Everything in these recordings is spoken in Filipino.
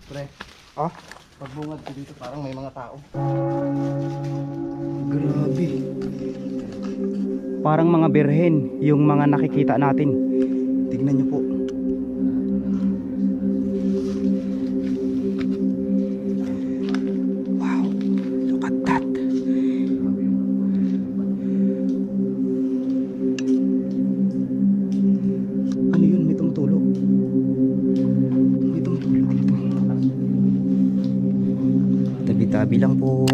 Pre, Ah, pagbungad ko dito parang may mga tao. grabe. Parang mga birhen yung mga nakikita natin. Tignan nyo po. Wow, look at that. Ano yun? May tumutulo. May tumutulo dito. Tabi-tabi lang po.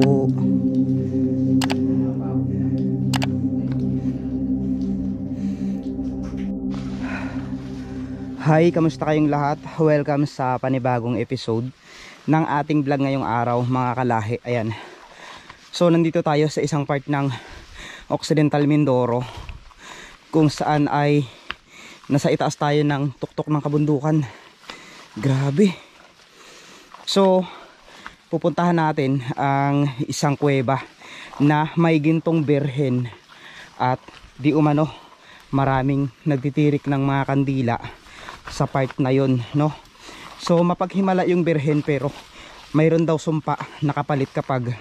Hi, kamusta kayong lahat? Welcome sa panibagong episode ng ating vlog ngayong araw, mga kalahi. Ayan. So nandito tayo sa isang part ng Occidental Mindoro kung saan ay nasa itaas tayo ng tuktok ng kabundukan. Grabe. So pupuntahan natin ang isang kuweba na may gintong birhen at di umano maraming nagtitirik ng mga kandila sa part na yon, no? So mapaghimala yung birhen pero mayroon daw sumpa nakapalit kapag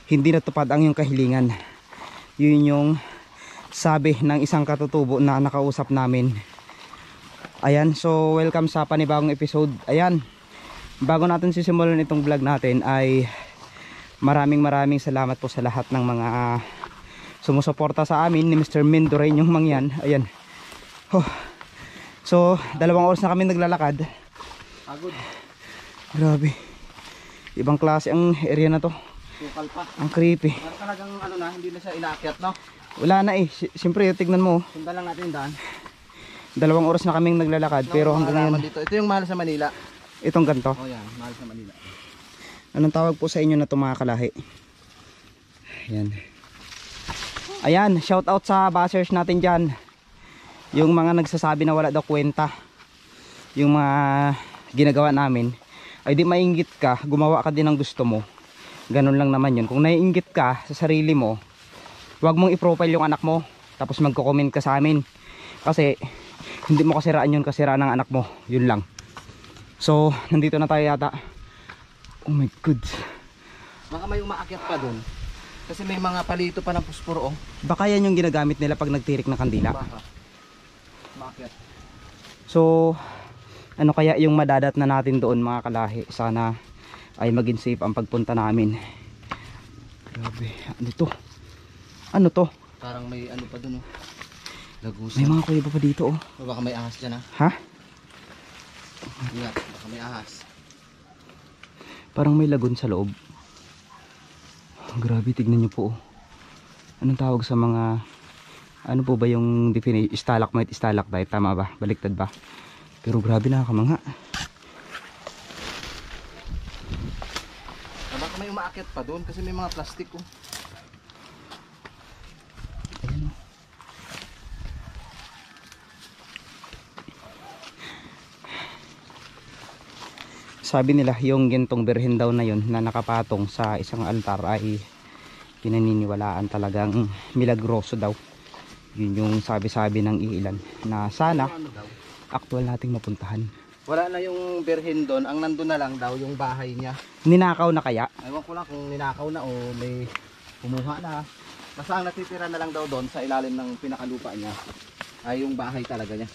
hindi natupad ang iyong kahilingan. Yun yung sabi ng isang katutubo na nakausap namin. Ayan, so welcome sa panibagong episode. Ayan, bago natin sisimulan itong vlog natin ay maraming salamat po sa lahat ng mga sumusuporta sa amin ni Mr. Mendoren yung mangyan. Ayan. So 2 oras na kami naglalakad. Pagod. Grabe. Ibang klase ang area na to. Sukal pa. Ang creepy. Parang talagang ano na, hindi na siya inaakyat, no? Wala na eh. Siyempre tignan mo. Sundan lang natin yung daan. 2 oras na kaming naglalakad pero hanggang ngayon Dito. Ito yung mahal sa Manila. itong ganto. Oh yan, mahal sa Manila. Anong tawag po sa inyo na mga kalahi? Ayan. Ayan, shout out sa bashers natin dyan. Yung mga nagsasabi na wala daw kwenta yung mga ginagawa namin, ay di mainggit ka, gumawa ka din ng gusto mo. Ganun lang naman yun. Kung naiinggit ka sa sarili mo, huwag mong i-profile yung anak mo tapos magko-comment ka sa amin, kasi hindi mo kasiraan yun, kasiraan ng anak mo. Yun lang. So nandito na tayo yata. Oh my god, Baka may umaakyat pa dun. Kasi may mga palito pa ng pusporo, oh. baka yan yung ginagamit nila pag nagtirik ng kandila. Baka. Umaakyat. So ano kaya yung madadat na natin doon, mga kalahi? Sana ay maging safe ang pagpunta namin. Grabe, ano to? Ano to? Parang may ano pa dun, oh. Lagusan. May mga kuweba pa dito, oh. O baka may ahas dyan, Ha? Ingat, baka may ahas. Parang may lagun sa loob. Grabe, tignan nyo po, oh. Anong tawag sa mga, ano po ba yung definition? Stalagmite, stalactite, tama ba? Baliktad ba? Pero grabe, nakakamangha. Baka may umaakyat pa dun kasi may mga plastic, oh. Ayan, oh. Sabi nila yung gintong birhen daw na yun na nakapatong sa isang altar ay pinaniniwalaan talagang milagroso daw. Yun yung sabi-sabi ng iilan na sana Ano daw? actual nating mapuntahan. Wala na yung birhen doon, ang nandun na lang daw yung bahay niya. Ninakaw na kaya? Ewan ko lang kung ninakaw na o may kumuha na. Basta ang natitira na lang daw doon sa ilalim ng pinakalupa niya ay yung bahay talaga niya.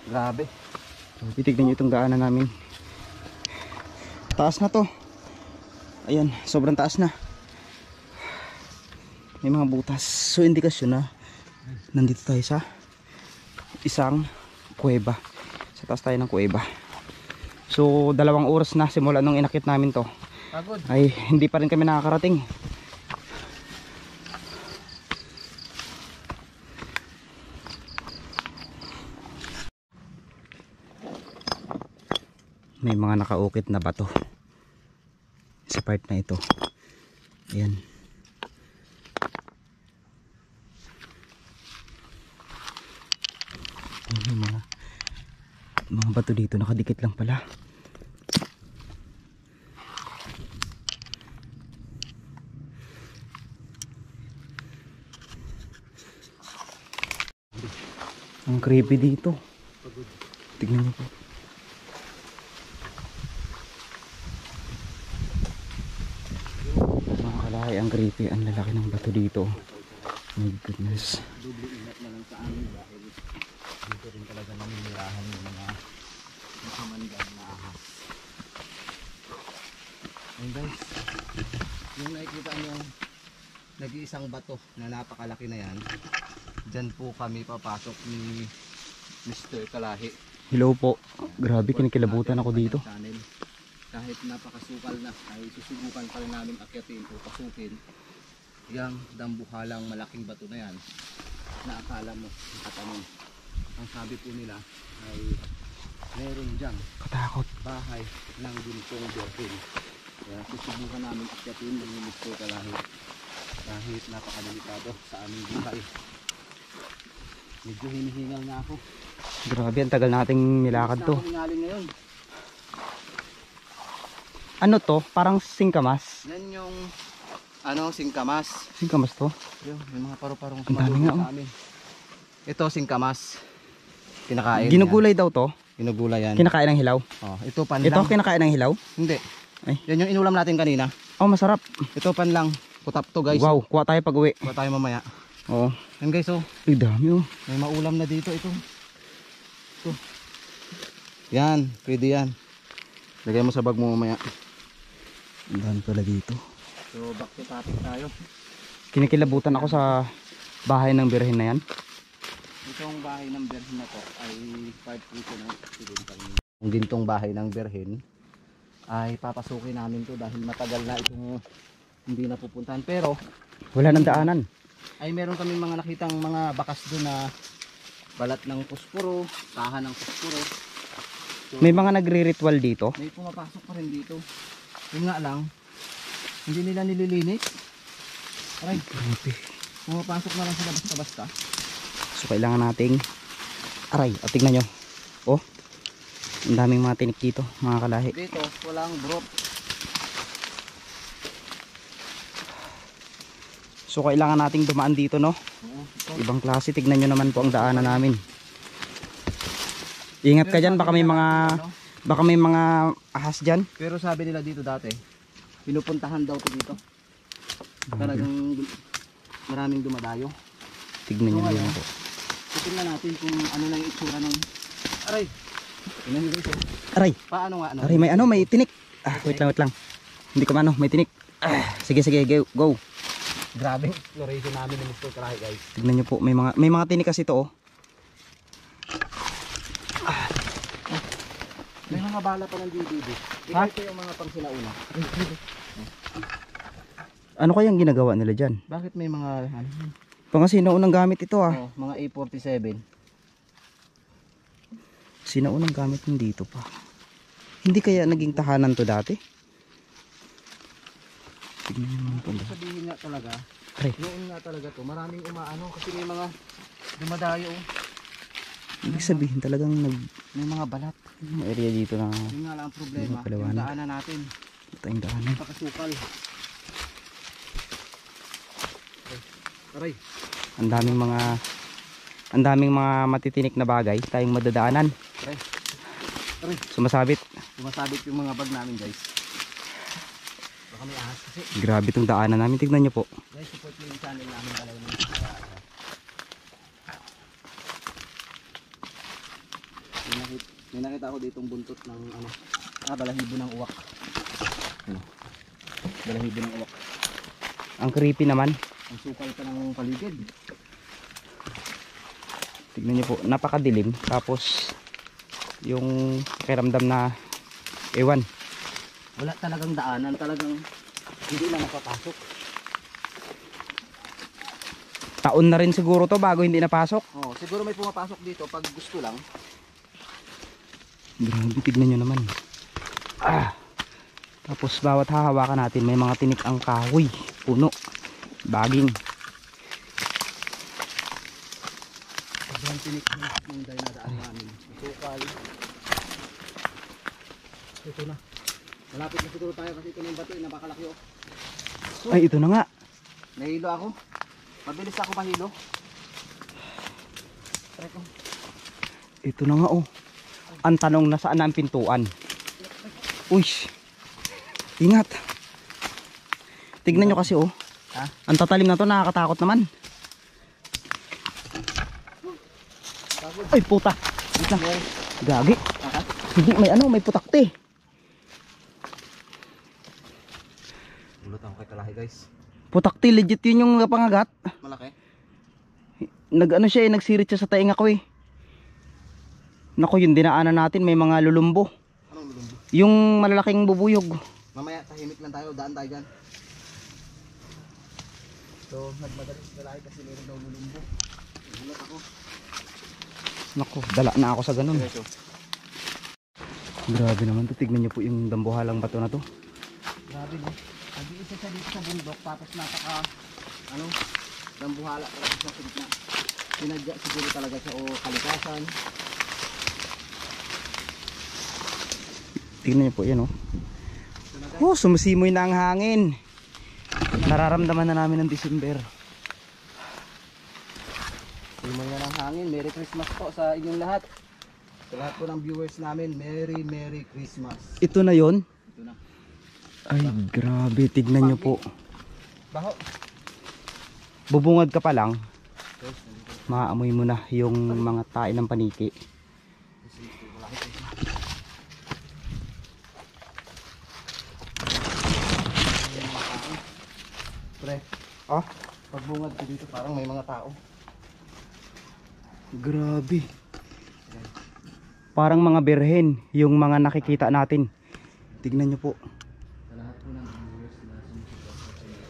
Grabe. Titignan nyo itong daanan namin. Taas na to. Ayan, sobrang taas na. May mga butas. So indikasyon na nandito tayo sa isang kuweba. Sa taas tayo ng kuweba. So 2 oras na simula nung inakit namin to, Pagod. ay hindi pa rin kami nakakarating. May mga nakaukit na bato sa part na ito. Ayan. Ayan, mga bato dito nakadikit lang pala. Ang creepy dito. Tignan niyo po. Ay, ang creepy. Ang lalaki ng bato dito. My goodness. Doble ingat na lang sa amin dahil dito rin talaga naninirahan yung mga kamandag na ahas. Ayun guys, yung nakikita nyo nag-iisang bato na napakalaki na yan, dyan po kami papasok ni Mr. Kalahi. Hello po. Grabe, kinikilabutan ako dito. Channel. Kahit napakasukal na ay susubukan pa rin namin akyatin o pasukin yung dambuhalang malaking bato na yan na akala mo katanong. Ang sabi po nila ay meron dyan Katakot. bahay ng gintong Bertin. Kaya susubukan namin akyatin ng Mr. Kalahi kahit napakadelikado sa aming buhay. Medyo hinihingal na ako. Grabe, ang tagal nating nilakad to. Hingaling ngayon. Ano to? Parang singkamas. Yan yung singkamas. Singkamas to? Yung may mga paru-parong Ang dami nga, sa amin. Ito singkamas. Kinakain. Ginugulay daw to? Ginugulay yan. Kinakain ng hilaw? Oh, ito panlang. Ito, kinakain ng hilaw? Hindi. Ay. Yan yung inulam natin kanina. Oh, masarap. Ito panlang. Kutap to guys. Wow, kuha tayo pag uwi. Kuha tayo mamaya. Oo. Yan guys oh. Ay, dami oh. May maulam na dito ito. Ito. Yan. Pwede yan. Lagay mo sa bag mo mamaya. Ang dami pala dito. So back to topic tayo. Kinikilabutan ako sa bahay ng birhen na yan. Itong bahay ng Berhen na to ay part 3 ko ng accidental. Ang gintong bahay ng Berhen ay papasukin namin to dahil matagal na itong hindi napupuntahan. Pero Wala nang daanan. ay meron kami mga nakitang mga bakas doon na balat ng puspuro, tahan ng puspuro. So, May mga nagre-ritual dito. may pumapasok pa rin dito. Yun nga lang, hindi nila nililinis. Aray, Grabe. pumapasok na lang sila basta-basta. So kailangan nating aray, at tignan nyo. Oh, ang daming mga tinik dito, mga kalahi. Dito, walang brok. So kailangan nating dumaan dito, no? Ibang klase, tignan nyo naman po ang daanan namin. Ingat ka dyan, baka may mga ahas dyan. Pero sabi nila dito dati, pinupuntahan daw to dito. Talagang maraming dumadayo. Tignan nyo So, dyan po. Tingnan natin kung ano lang yung itsura ng... Aray! Tingnan nyo guys. Aray, Paano nga ano? aray, may tinik. Ah, wait lang. Hindi ko may tinik. Sige, go. Grabing exploration namin ng Mr. Karahi guys. Tignan nyo po, may mga tinik kasi to, oh. May mga bala pa ng DVD. Ito yung mga pang sinauna. Ano kayang ginagawa nila dyan? Bakit may mga ano? Pang sinaunang gamit ito, ah. Oh, mga A47. Sinaunang gamit ng dito pa. Hindi kaya naging tahanan to dati? Tignan nyo naman po. Sabihin nga talaga, Aray. noon nga talaga to, maraming umaano kasi may mga dumadayo. Ibig sabihin talagang May mga balat. may area dito na Yun nga lang ang problema. Yung paliwanag. Yung daanan natin. tayong daanan. Pakasukal. Aray. Ang daming mga matitinik na bagay tayong madadaanan. Aray. Aray. Sumasabit. Sumasabit yung mga bag namin guys. Baka may ahas kasi. Grabe tong daanan namin. Tignan nyo po. Guys, support nyo yung channel namin talaga. May nakita ako ditong buntot ng balahibo ng uwak. Balahibo ng uwak. Ang creepy naman. Ang sukal pa ng paligid. Tignan nyo po. Napakadilim. Tapos yung pakiramdam na ewan. Wala talagang daanan, talagang hindi na napapasok. Taon na rin siguro to bago hindi napasok. Oh, siguro may pumapasok dito pag gusto lang. Grabe, tignan nyo naman. Tapos bawat hahawakan natin may mga tinik ang kahoy, puno, baging. Sobrang tinik ng dinadaan namin. Sukal. Ito na. Malapit na siguro tayo kasi ito na yung bato, napakalaki oh. Ay, ito na nga. Nahilo ako. Mabilis ako mahilo. Try ko. Ito na nga oh. Ang tanong, nasaan na ang pintuan? Uy, ingat. Tignan nyo kasi oh. Ha? Ang tatalim na to, nakakatakot naman. Ay, puta. Wait lang. Gagi. Hindi, may putakti. Ulot ako kay Kalahi guys. Putakti, legit yun yung pangagat. Malaki. Nagsirit siya sa tainga ko eh. Naku, yung dinaanan natin, may mga lulumbo. Anong lulumbo? Yung malalaking bubuyog. Mamaya tahimik lang tayo, daan tayo dyan. So, nagmadali si Kalahi kasi meron daw lulumbo. Ulot ako. Naku, dala na ako sa ganun. Diretso. Grabe naman to, tignan nyo po yung dambuhalang bato na to. Grabe no. Nag-iisa siya dito sa bundok tapos dambuhala talaga siya sa gitna. Sinadya siguro talaga siya o kalikasan. Tignan nyo po yan oh. Oh, sumusimoy na ang hangin. Nararamdaman na namin ng December. Simoy na ng hangin. Merry Christmas po sa inyong lahat. Sa lahat po ng viewers namin, Merry Christmas. Ito na yon. Ito na. Ay, grabe. Tignan nyo po. Baho. Bubungad ka pa lang, Guys, nandito. maamoy mo na yung mga tae ng paniki. Pre, Ah, pagbungad ko dito parang may mga tao. grabe. Parang mga berhen yung mga nakikita natin. Tignan nyo po. Sa lahat po ng viewers na sumusuporta sa inyo.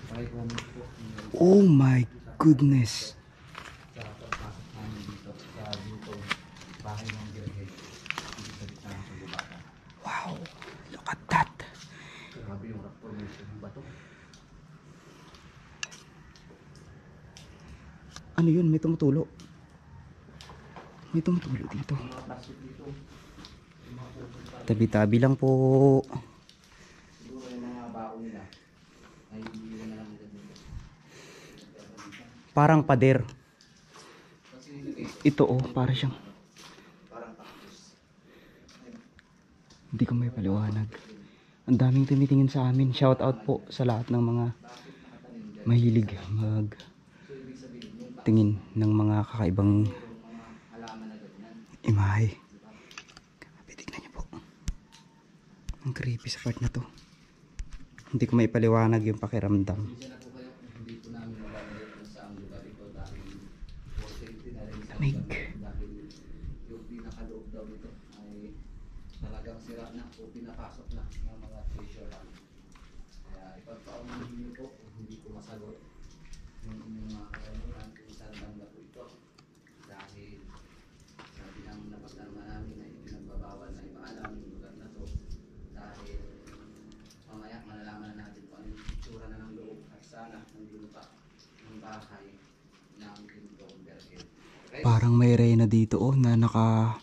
Paki-comment po. Oh my goodness. Sa pagpasok namin dito sa YouTube bahay ng Birhen. Dito sa gitna ng Sugubata. Wow, look at that. Grabe yung rock formation ng bato. Ano yun? May tumutulo. May tumutulo dito. Mga plastic dito. Tabi-tabi lang po. Siguro yung mga bao nila ay hindi na lang nila dito. Parang pader. Kasi hindi Ito oh, para siyang. parang cactus. Hindi ko may paliwanag. Ang daming tumitingin sa amin. Shout out po sa lahat ng mga mahilig mag tingin ng mga kakaibang Halaman na ganyan. imahe. Grabe, tignan niyo po. Ang creepy sa part na to. Hindi ko may paliwanag yung pakiramdam. Isa na po kayo kung hindi po namin malalagay kung saan lugar ito dahil for safety na rin sa Lamig. dahil yung pinakaloob daw nito ay talagang sira na o pinapasok na ng mga treasure lang. Kaya ipagpaunahin niyo po kung hindi ko masagot yung inyong mga karaniwan kung saan banda po ito. Dahil sabi ng napagdarma namin na ipinagbabawal na ipaalam yung lugar na to dahil mamaya malalaman na natin kung ano yung itsura na ng loob at sana ng lupa ng bahay ng Gintong Birhen. Okay? Parang may reyna dito oh na naka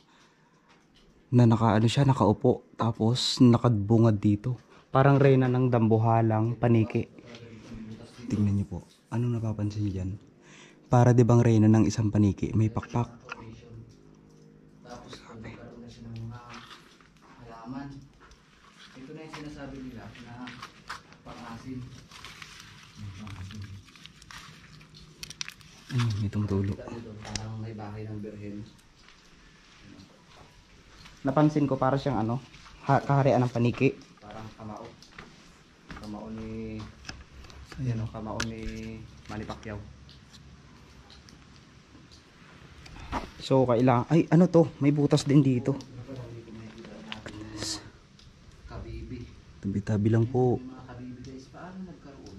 ano siya, nakaupo tapos nakabungad dito. Parang reyna ng dambuhalang paniki. Tingnan niyo po. Anong napapansin niyo diyan? Para 'di bang reyna ng isang paniki, may pakpak. Tapos kung nagkaroon na siya ng mga halaman, ito na yung sinasabi nila na pang-asin. May tumutulo. Dito, parang may bahay ng Birhen. Napansin ko para siyang ano, kaharian ng paniki. Parang kamao. Kamao ni... Ayan o, kamao ni Manny Pacquiao. So kailangan, ay ano to, may butas din dito. Kabibi. Tabi-tabi lang po. Yung mga kabibi guys, paano nagkaroon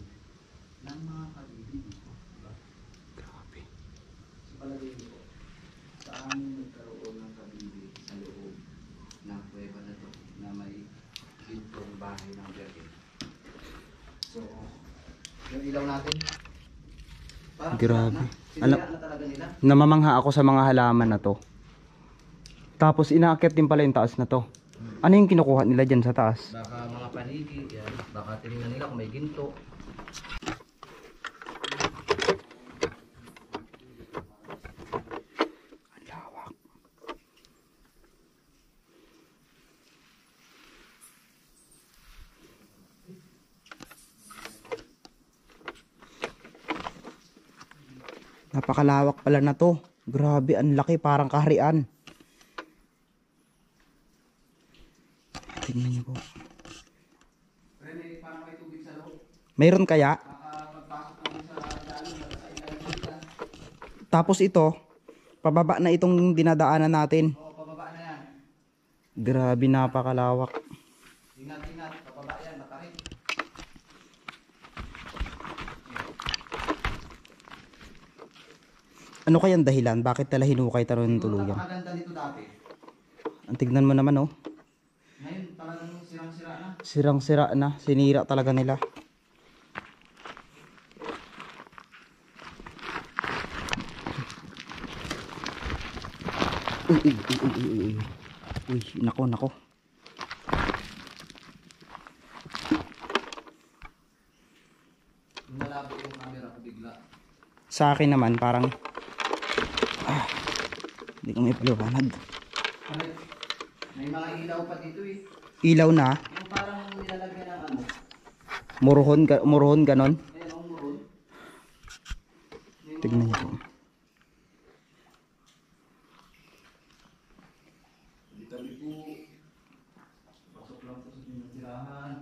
ng mga kabibi dito? Diba? Grabe. So palagay ko, paano nagkaroon ng kabibi sa loob ng kuweba na to na may gintong bahay ng Birhen? So, yung ilaw natin, parang Grabe. sinira na talaga nila. Namamangha ako sa mga halaman na to. Tapos inaakyat din pala yung taas na to. Ano yung kinukuha nila dyan sa taas? Baka mga panigi, yan. Baka tinignan nila kung may ginto. Ang lawak. Napakalawak pala na to. Grabe, ang laki, parang kaharian. Tingnan niyo po. Mayroon kaya? Tapos ito, pababa na itong dinadaanan natin. Oo, pababa na yan. Grabe, napakalawak. Ingat, pababa yan, matarik. Ano kayang dahilan? Bakit tala hinukay tayo ng tuluyan? Napakaganda dito dati. Ang tignan mo naman, oh. Ngayon talagang sirang-sira na. Sirang-sira na. Sinira talaga nila. Uy. Uy, nako. Malabo yung camera ko bigla. Sa akin naman, parang... hindi ko may paliwanag. May mga ilaw pa dito eh. Ilaw na. Yung parang nilalagyan ng ano. Muruhon, ganon. Ayan ang muron. Tignan niyo po. Dito po. Pasok lang po sa tinatirahan.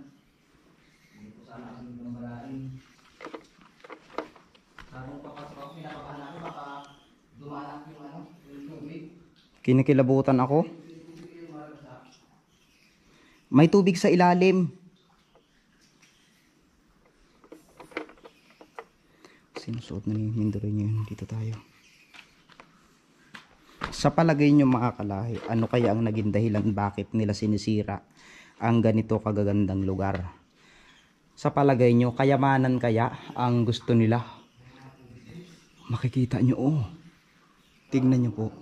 Hindi po sana kasi ng malain. Habang papasok ako, pinapakahan ako, baka dumanak yung ano, yung tubig. Kinikilabutan ako. May tubig sa ilalim. Sinusuot na ni Mindoro niyo yun. Dito tayo. Sa palagay niyo mga kalahi, ano kaya ang naging dahilan bakit nila sinisira ang ganito kagagandang lugar? Sa palagay niyo, kayamanan kaya ang gusto nila? Makikita niyo, oh. Tignan niyo po.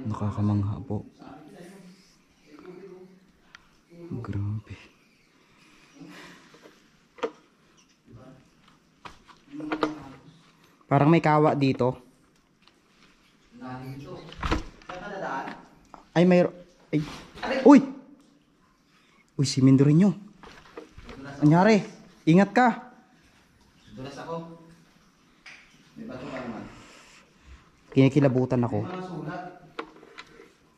Nakakamangha po. Grabe. Parang may kawa dito. Dito. Saan ka dadaan? Ay, may... Ay. Uy! Uy, si Mindoro. Anyari? Ingat ka. Dulas ako. May bato ka naman. Kinikilabutan ako. May mga sulat.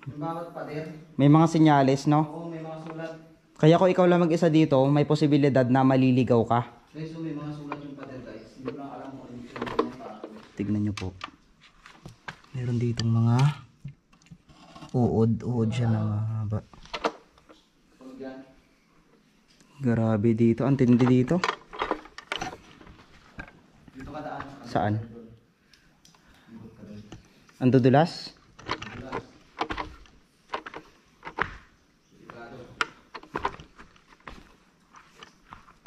Yung bawat pader. May mga senyales, no? Oo, may mga sulat. Kaya kung ikaw lang mag-isa dito, may posibilidad na maliligaw ka. Guys, so may mga sulat yung pader guys. Hindi ko lang alam kung ano yung pader. Tignan nyo po. Meron ditong mga uod siya na mahaba. Grabe dito. Ang tindi dito. Dito ka daan. Saan? Ang dudulas?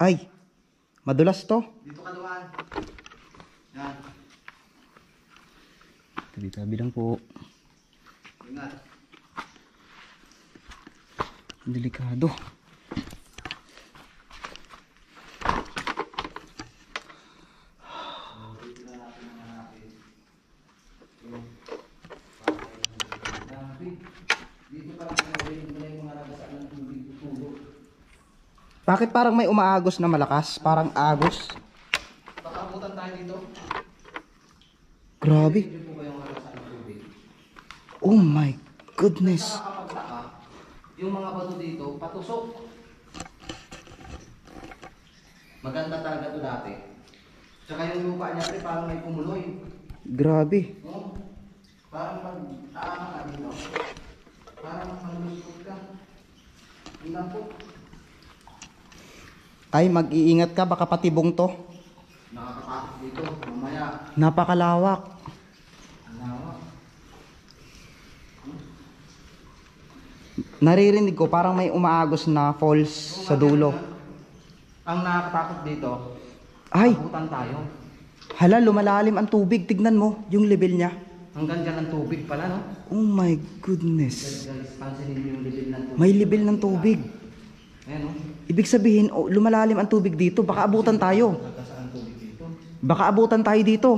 Ay! Madulas to. Dito ka dumaan. Yan. Tabi-tabi lang po. Ingat. Delikado. Bakit parang may umaagos na malakas? Parang agos. Baka abutan tayo dito. Grabe. Dito po ba yung halasan ng tubig? Oh my goodness. Nakakapagtaka, yung mga bato dito, patusok. Maganda talaga ito dati. Tsaka yung lupa niya, parang may pumuloy. Grabe. No? Parang pag-aama ka dito. Parang malusot ka. Tingnan po. Ay, mag-iingat ka. Baka patibong to. Nakakatakot dito. Mamaya. Napakalawak. Lawak. Naririnig ko parang may umaagos na falls sa dulo. Ang nakakatakot dito, Ay, abutan tayo. hala, lumalalim ang tubig. Tignan mo yung level niya. Hanggang dyan ang tubig pala, no? Oh my goodness. Guys, pansinin niyo yung level ng tubig. May level ng tubig. Ayan, no? Ibig sabihin, oh, lumalalim ang tubig dito. Baka abutan tayo. Nagkasaan ang tubig dito. Baka abutan tayo dito.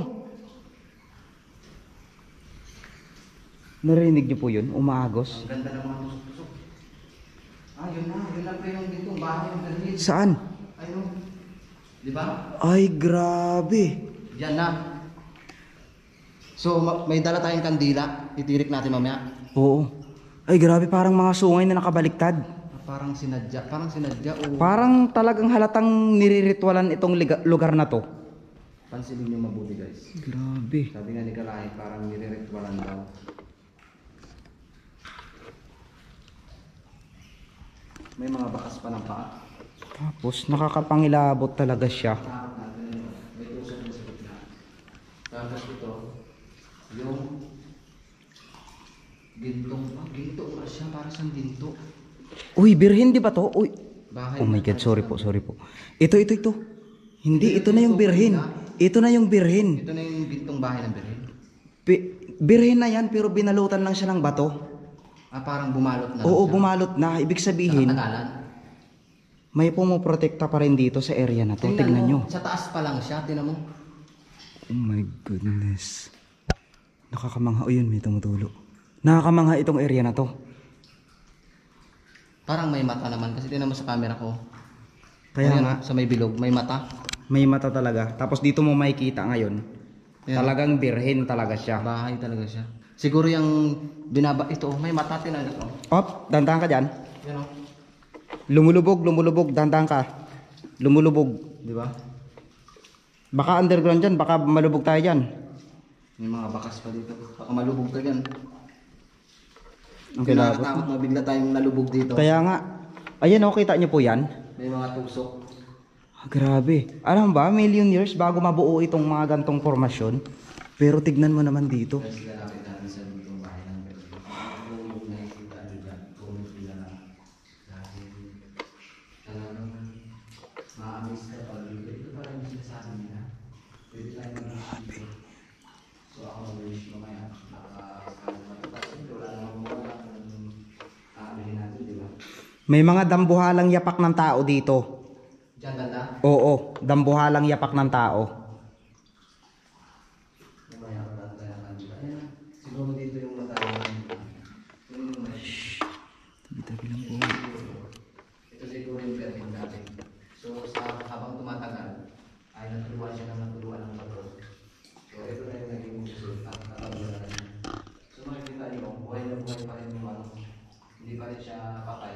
Narinig niyo po yun? Umaagos. Ang ganda ng mga tusok-tusok. Ah, yun na. Yun lang pa yung dito. Bahay yung ganyan. Saan? Ayun. Di ba? Ay, grabe. Yan na. So, may dala tayong kandila. Itirik natin mamaya. Oo. Ay, grabe, parang mga sungay na nakabaliktad. Parang sinadya. Parang sinadya o... Parang talagang halatang niriritwalan itong lugar na to. Pansinin nyo mabuti guys. Grabe. Sabi nga ni Kalahi, parang nire-ritualan daw. May mga bakas pa ng paa. Tapos nakakapangilabot talaga siya. Nakakap natin yun. May tusok na sa gitna. Tapos ito, yung gintong. Ginto ba siya? Para siyang ginto. Uy, birhen di ba to? Uy. Bahay Oh my God, sorry po. Ito. Hindi, ito na yung birhen. Ito na yung birhen. Ito na yung gintong bahay ng Birhen. Birhen na yan, pero binalutan lang siya ng bato. Parang bumalot na. Oo, siya. bumalot na. Ibig sabihin, Nakatagalan. may pumoprotekta pa rin dito sa area na to. Tignan nyo. Sa taas pa lang siya, tingnan mo. Oh my goodness. Nakakamangha. O yun, may tumutulo. Nakakamangha itong area na to. Parang may mata naman kasi tingnan mo sa camera ko. Kaya Ayan, nga, sa may bilog, may mata. may mata talaga. Tapos dito mo makikita ngayon. Ayan. Talagang birhen talaga siya. Bahay talaga siya. Siguro yung ito, may mata tingnan ito. Op, dandahan ka dyan. Yan oh. Lumulubog, dandahan ka. Lumulubog. Di ba? Baka underground dyan, baka malubog tayo dyan. May mga bakas pa dito. Baka malubog ka dyan. Okay, labot. Nakakatakot na bigla tayong nalubog dito. Kaya nga, ayan o, kita nyo po yan. May mga tusok. Grabe. Alam ba, million years bago mabuo itong mga gantong formasyon. Pero tignan mo naman dito. Kasi lalapit natin sa ditong bahay ng Birhen. Yung nakikita nyo dyan. Kung sila na. Dahil talagang ma-amaze ka pag dito. Ito pa rin yung sinasabi nila. Pwede tayo mag-dito. So ako mag-wish mamaya. Wala namang mawala kung aaminin natin, di ba? May mga dambuhalang yapak ng tao dito. Diyan ganda. Oo, dambuhalang yapak ng tao. Mamaya wala tayo ng kandila. Ayan, siguro dito yung matawag. Tabi lang po. Ito siguro yung Birhen natin. So habang tumatagal, ay natuluan siya ng bato. So ito na yung naging resulta. Natawag na rin. So makikita niyo, buhay na buhay pa rin yung ano. Hindi pa rin siya patay.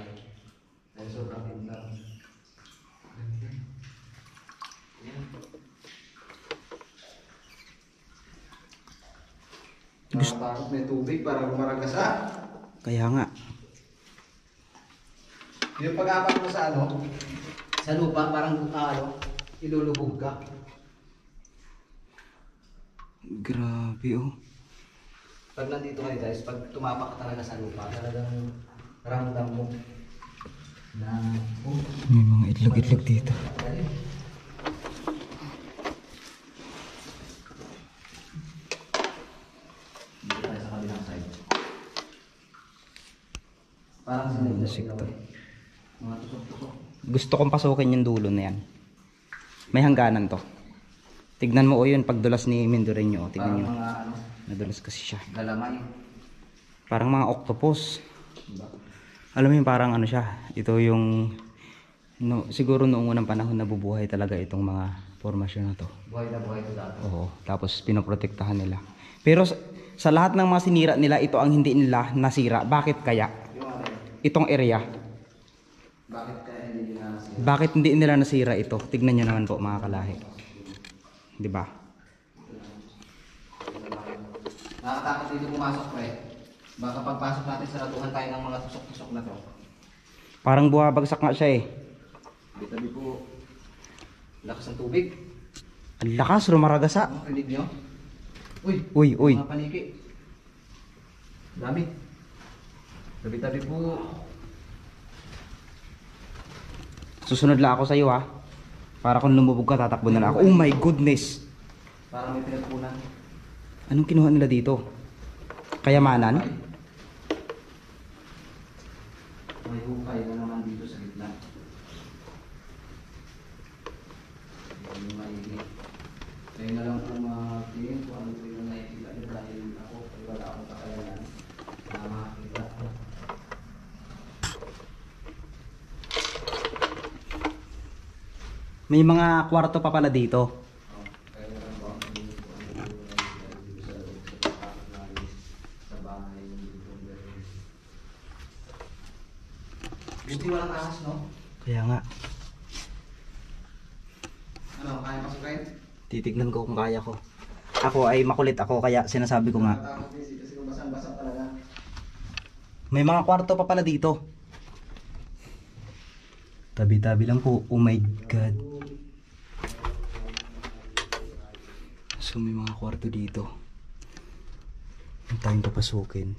Dahil sobrang pintar. Ayan. Nakakatakot may tubig para lumaragasa. Kaya nga. Yung pag-apak mo sa sa lupa, parang ilulubog ka. Grabe oh. Pag nandito kayo guys, pag tumapak talaga sa lupa, talagang ramdam mo na May mga itlog-itlog dito. Dito tayo sa kabilang side. Parang sinadya to. mga tusok-tusok. Gusto kong pasukin yung dulo na yan. May hangganan to. Tignan mo o yun, pagdulas ni Mendoreño. Tignan Parang nyo. mga Nadulas kasi siya. galamay. Parang mga octopus. Diba? Alam mo yun, parang ano siya. Ito yung... siguro noong unang panahon nabubuhay talaga itong mga formasyon na to. Buhay na buhay ito dati. Oo. Tapos pinoprotektahan nila. Pero sa lahat ng mga sinira nila, ito ang hindi nila nasira. Bakit kaya? Yung ano, Itong area. bakit kaya hindi nila nasira? Bakit hindi nila nasira ito? Tignan nyo naman po mga kalahi. Diba? Nakakatakot dito pumasok pre. Baka pagpasok natin saratuhan tayo ng mga tusok-tusok na to. Parang buhabagsak nga siya eh. Tabi po. Lakas ng tubig. Ang lakas, rumaragasa. Rinig nyo? Uy! Uy. Mga paniki. Dami. Tabi-tabi po. Susunod lang ako sa iyo ha. Para kung lumubog ka, tatakbo na lang ako. Oh my goodness. Parang may pinagpunan. Anong kinuha nila dito? Kayamanan? May hukay na naman dito sa gitna. Yung maigi. Kaya na lang po mag-tingin kung ano po yung nakikita nyo dahil ako ay wala akong kakayanan na makakita ko. May mga kwarto pa pala dito. Buti walang ahas, no? Kaya nga, Ano, kaya pasukin? titignan ko kung kaya ko. Ako ay makulit ako kaya sinasabi ko nga. Matakot din kasi kung basang-basa talaga. May mga kwarto pa pala dito. Tabi-tabi lang po. Oh my God. So may mga kwarto dito. Ang tayong papasukin.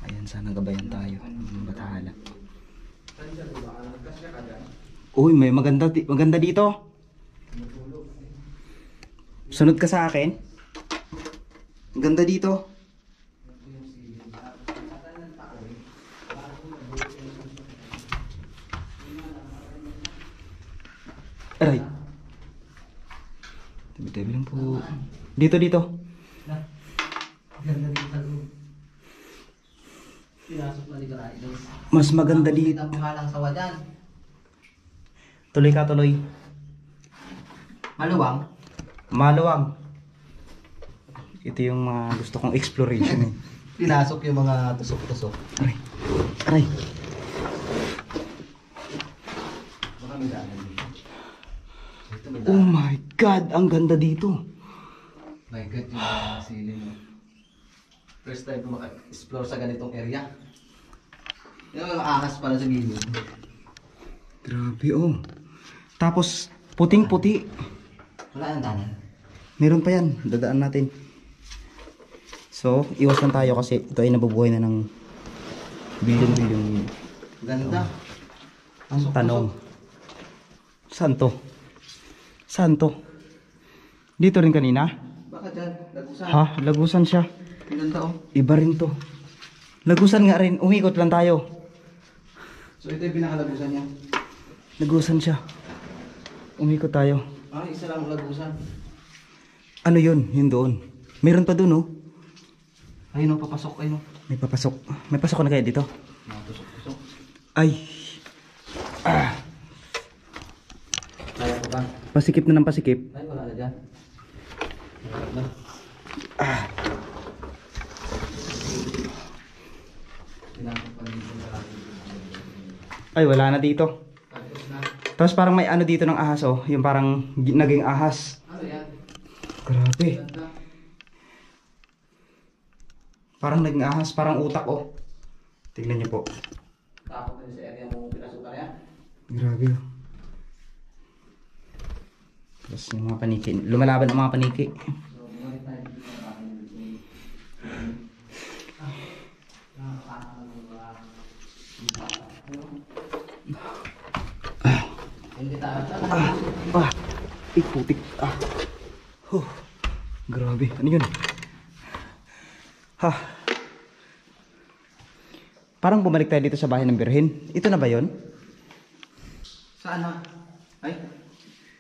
Ayan, sana gabayan tayo. Ang batahala. Uy, may maganda dito. Sunod ka sa akin. Ang ganda dito. Aray. Tabi-tabi lang po. Dito. Ganda dito sa loob. Pinasok na ni Garay. Mas maganda dito. Ang pangalang sawa dyan. Tuloy ka, tuloy. Maluwang. Maluwang. Ito yung mga gusto kong exploration eh. Pinasok yung mga tusok-tusok. Aray. Aray. Baka may daanan dito. Dito may Oh daanan. my God, ang ganda dito. My God, yung mga ceiling. First time ko maka-explore sa ganitong area. Yung mga ahas pala sa gilid. Grabe oh. Tapos puting-puti. Wala nang daanan. Meron pa yan, dadaan natin. So, iwas lang tayo kasi ito ay nabubuhay na ng bilyon-bilyon. Ganda. Ang tanong, saan to? Saan to? Dito rin kanina? Baka dyan, lagusan. Ha? Lagusan siya. Ganda oh. Iba rin to. Lagusan nga rin. Umikot lang tayo. So ito yung pinakalagusan niya. Lagusan siya. Umikot tayo. Ah, isa lang ang lagusan. Ano yun? Yun doon. Meron pa doon oh. Ayun oh, papasok. Ayun oh. May papasok. May pasok na kaya dito? Mga tusok-tusok. Ay. Ah. Kaya ko ba? Pasikip na ng pasikip. Ay, wala na dyan. Wala na. Pinasok pa rin dito sa akin. Ay, wala na dito. Tapos na. Tapos parang may ano dito ng ahas oh. Yung parang naging ahas. Ano yan? Grabe. Ganda. Parang naging ahas. Parang utak oh. Tignan niyo po. Takot na sa area mong pinasukan yan. Grabe oh. Tapos yung mga paniki. Lumalaban ang mga paniki. So, bumalik tayo dito sa akin. Hindi tayo. Ah. Putik. Ah. Huh. Grabe. Ano yun? Ha. Parang bumalik tayo dito sa bahay ng Birhen. Ito na ba yun? Saan na? Ay,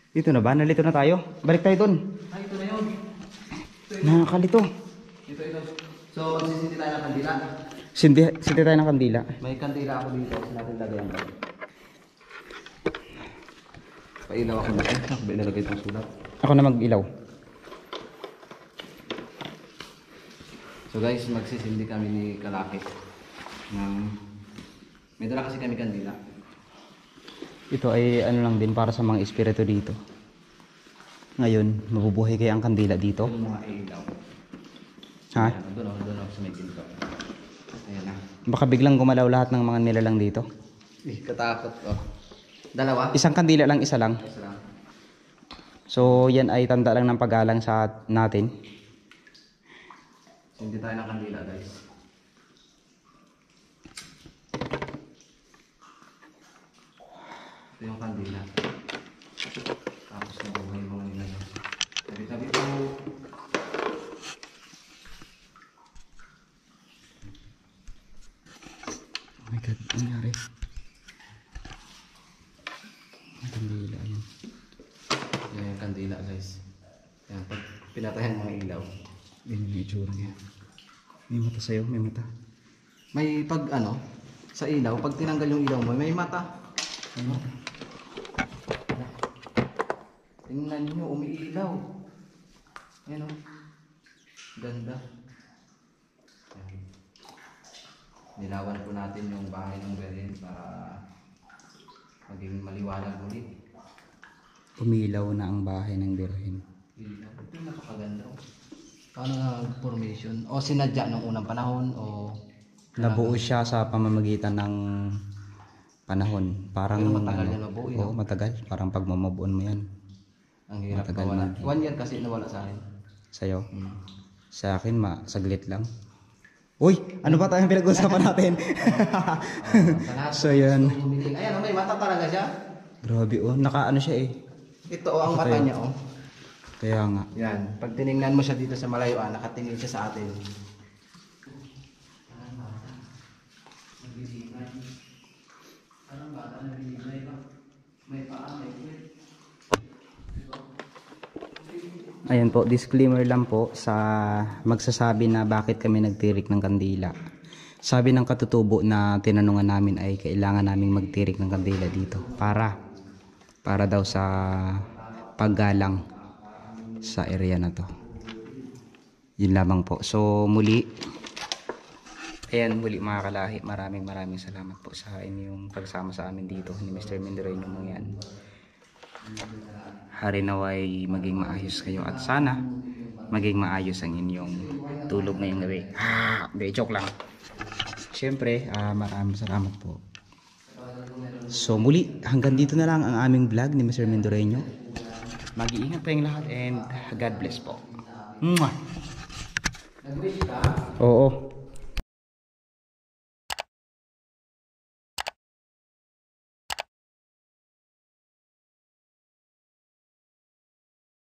Dito na ba? Nalito na tayo? Balik tayo dun. ay, ito na yun. Nakakalito. Ito. So, magsisindi tayo ng kandila. Sindi tayo ng kandila. May kandila ako dito. Kasi natin lagay ang kandila. Pailaw ako na. Ay, ba ilalagay itong sulat? Ako na mag-ilaw. So guys, magsisindi kami ni Kalaki. May dala kasi kami kandila. Ito ay ano lang din para sa mga espiritu dito. Ngayon, mabubuhay kaya ang kandila dito. Yung mga ilaw. Ha? Doon ako sa may ginto. Ayan na. Baka biglang gumalaw lahat ng mga nilalang dito. Katakot ko. Dalawa? Isang kandila lang, isa lang. Isa lang. So, yan ay tanda lang ng pag-alang sa natin. Sindi tayo ng kandila guys. Ito yung kandila. Tapos nabuhay mo mga ilaw. Sabi po. Oh my God, ano nangyari? Ang kandila, yan. Yan yung kandila guys. Yan, pag pinatayan mga ilaw. Yan yung itsura niya. May mata sa'yo, may mata. May pag ano, sa ilaw, pag tinanggal yung ilaw mo, may mata. Ano? Tingnan nyo, umiilaw. Ayan o. Ganda. Ayan. Nilawan po natin yung bahay ng Berhen para maging maliwanag ulit. Umilaw na ang bahay ng Birhen. Ilaw. Ito yung napakaganda o. Paano nga formation? O sinadya nung unang panahon o... Nabuo siya sa pamamagitan ng panahon. Parang Pero matagal yan mabuo, yun, Oo, matagal. Parang pag mamove-on mo yan. Ang hirap Matagal nawala. na. 1 year kasi nawala sa akin. Sa'yo. Sa akin, saglit lang. Uy! Ano ba tayong pinag-usapan natin? So, yun. Ayan, may mata talaga siya. Grabe oh. Naka-ano siya eh. Ito ang mata niya oh. Kaya nga. Yan. Pag tiningnan mo siya dito sa malayuan, nakatingin siya sa atin. Ayan po, disclaimer lang po sa magsasabi na bakit kami nagtirik ng kandila. Sabi ng katutubo na tinanungan namin ay kailangan naming magtirik ng kandila dito para daw sa paggalang sa area na to. Yun lamang po. So muli muli mga kalahi, maraming salamat po sa inyong pagsama sa amin dito ni Mr. Mendoreño mo yan. Hari naway maging maayos kayo at sana maging maayos ang inyong tulog ngayong gabi. Joke lang. Siyempre, maraming salamat po. So muli, hanggang dito na lang ang aming vlog ni Mr. Mendoreño. Mag-iingat tayong lahat and God bless po. Mwah! Oo.